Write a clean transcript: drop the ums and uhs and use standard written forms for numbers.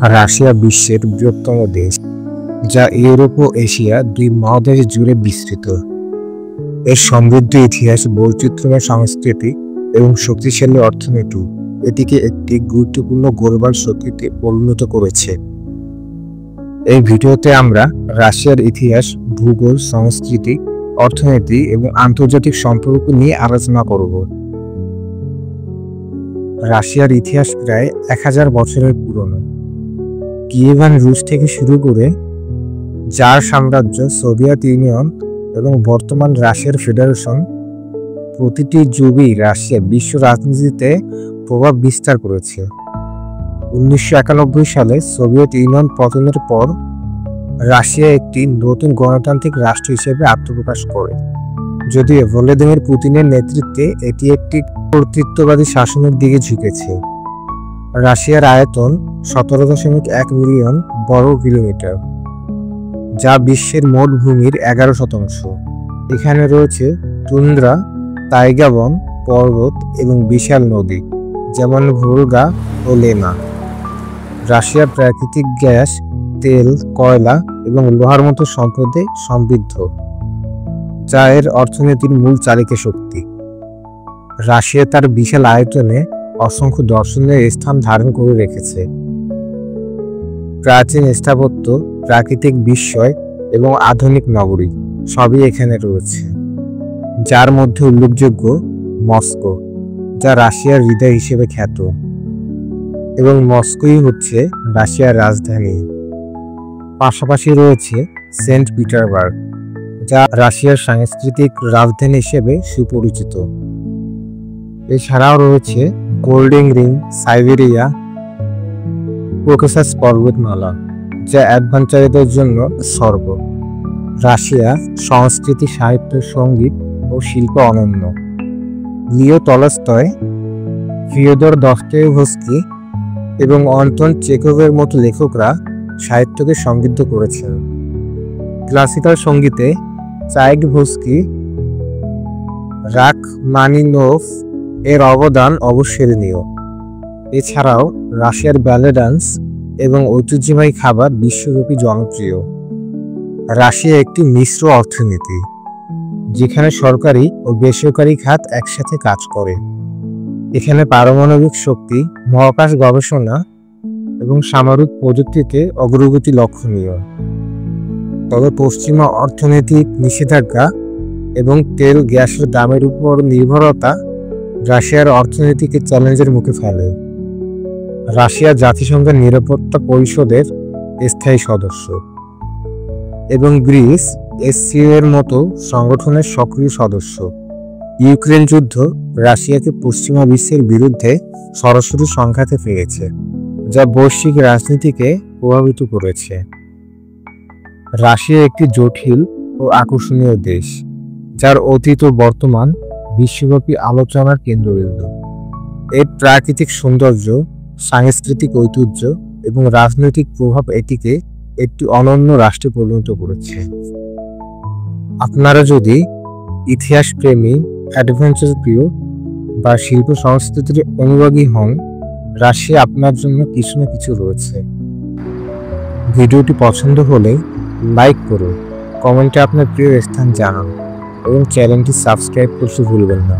Russia বিশ্বের বৃহত্তম দেশ, যা ইউরোপ ও এশিয়া দুই মহাদেশ জুড়ে বিস্তৃত। এর সমৃদ্ধ ইতিহাস, বৈচিত্র্যময় সংস্কৃতি এবং শক্তিশালী অর্থনীতি এটিকে একটি গুরুত্বপূর্ণ গ্লোবাল শক্তিতে পরিণত করেছে। এই ভিডিওতে আমরা রাশিয়ার ইতিহাস, ভূগোল, সংস্কৃতি, অর্থনীতি এবং আন্তর্জাতিক সম্পর্ক নিয়ে আলোচনা করব। রাশিয়ার ইতিহাস প্রায় 1000 বছরের পুরনো। কিয়েভান রুশ থেকে শুরু করে জার সাম্রাজ্য, সোভিয়েত ইউনিয়ন এবং বর্তমান রাশিয়ার ফেডারেশন, প্রতিটি যুগেই রাশিয়া বিশ্ব রাজনীতিতে প্রভাব বিস্তার করেছে। 1991 সালে সোভিয়েত ইউনিয়ন পতনের পর রাশিয়া একটি নতুন গণতান্ত্রিক রাষ্ট্র হিসেবে আত্মপ্রকাশ করে। যদিও ভ্লাদিমির পুতিনের নেতৃত্বে এটি একটি কর্তৃত্ববাদী শাসনের দিকে ঝুঁকেছে। রাশিয়ার আয়তন 17.1 মিলিয়ন বর্গ কিলোমিটার, যা বিশ্বের মোট ভূমির 11%। এখানে রয়েছে টুন্দ্রা, তাইগা বন, পর্বত এবং বিশাল নদী যেমন ভোলগা ও লেনা। রাশিয়া প্রাকৃতিক গ্যাস, তেল, কয়লা এবং লোহার মতো সম্পদে সমৃদ্ধ, যা এর অর্থনীতির মূল চালিকা শক্তি। রাশিয়া তার বিশাল আয়তনে অসংখ্য দর্শনীয় স্থান ধারণ করে রেখেছে। প্রাচীন স্থাপত্য, প্রাকৃতিক বিস্ময় এবং আধুনিক নগরী সবই এখানে রয়েছে, যার মধ্যে উল্লেখযোগ্য মস্কো, যা রাশিয়ার হৃদয় হিসেবে খ্যাত, এবং মস্কোই হচ্ছে রাশিয়ার রাজধানী। পাশাপাশি রয়েছে সেন্ট পিটারবার্গ, যা রাশিয়ার সাংস্কৃতিক রাজধানী হিসেবে সুপরিচিত। এছাড়াও রয়েছে গোল্ডেন রিং, সাইবেরিয়া, ককেসাস পর্বতমালা, যা অ্যাডভেঞ্চারদের জন্য স্বর্গ। রাশিয়া সংস্কৃতি, সাহিত্য, সঙ্গীত ও শিল্প অনন্য। লিও টলস্টয়, ফিওদর দস্তয়েভস্কি এবং অন্তন চেকোভের মতো লেখকরা সাহিত্যকে সমৃদ্ধ করেছেন। ক্লাসিক্যাল সঙ্গীতে চাইকভস্কি, রাখমানিনোফ এর অবদান অবিস্মরণীয়। এছাড়াও রাশিয়ার ব্যালে ডান্স এবং ঐতিহ্যবাহী খাবার বিশ্বব্যাপী জনপ্রিয়। রাশিয়া একটি মিশ্র অর্থনীতি, যেখানে সরকারি ও বেসরকারি খাত একসাথে কাজ করে। এখানে পারমাণবিক শক্তি, মহাকাশ গবেষণা এবং সামরিক প্রযুক্তিতে অগ্রগতি লক্ষণীয়। তবে পশ্চিমা অর্থনৈতিক নিষেধাজ্ঞা এবং তেল গ্যাসের দামের উপর নির্ভরতা রাশিয়ার অর্থনীতিকে চ্যালেঞ্জের মুখে ফেলে। রাশিয়া জাতিসংঘের নিরাপত্তা পরিষদের স্থায়ী সদস্য এবং গ্রিস এসসিও এর মতো সংগঠনের সক্রিয় সদস্য। ইউক্রেন যুদ্ধ রাশিয়াকে পশ্চিমা বিশ্বের বিরুদ্ধে সরাসরি সংঘাতে ফেলেছে, যা বৈশ্বিক রাজনীতিকে প্রভাবিত করেছে। রাশিয়া একটি জটিল ও আকর্ষণীয় দেশ, যার অতীত ও বর্তমান বিশ্বব্যাপী আলোচনার কেন্দ্রবিন্দু। এর প্রাকৃতিক সৌন্দর্য, সাংস্কৃতিক ঐতিহ্য এবং রাজনৈতিক প্রভাব এটিকে একটি অনন্য রাষ্ট্রে পরিণত করেছে। আপনারা যদি ইতিহাস প্রেমী, অ্যাডভেঞ্চার প্রিয় বা শিল্প সংস্কৃতির অনুরাগী হন, রাশিয়া আপনার জন্য কিছু না কিছু রয়েছে। ভিডিওটি পছন্দ হলে লাইক করুন, কমেন্টে আপনার প্রিয় স্থান জানান এবং চ্যানেলটি সাবস্ক্রাইব করতে ভুলবেন না।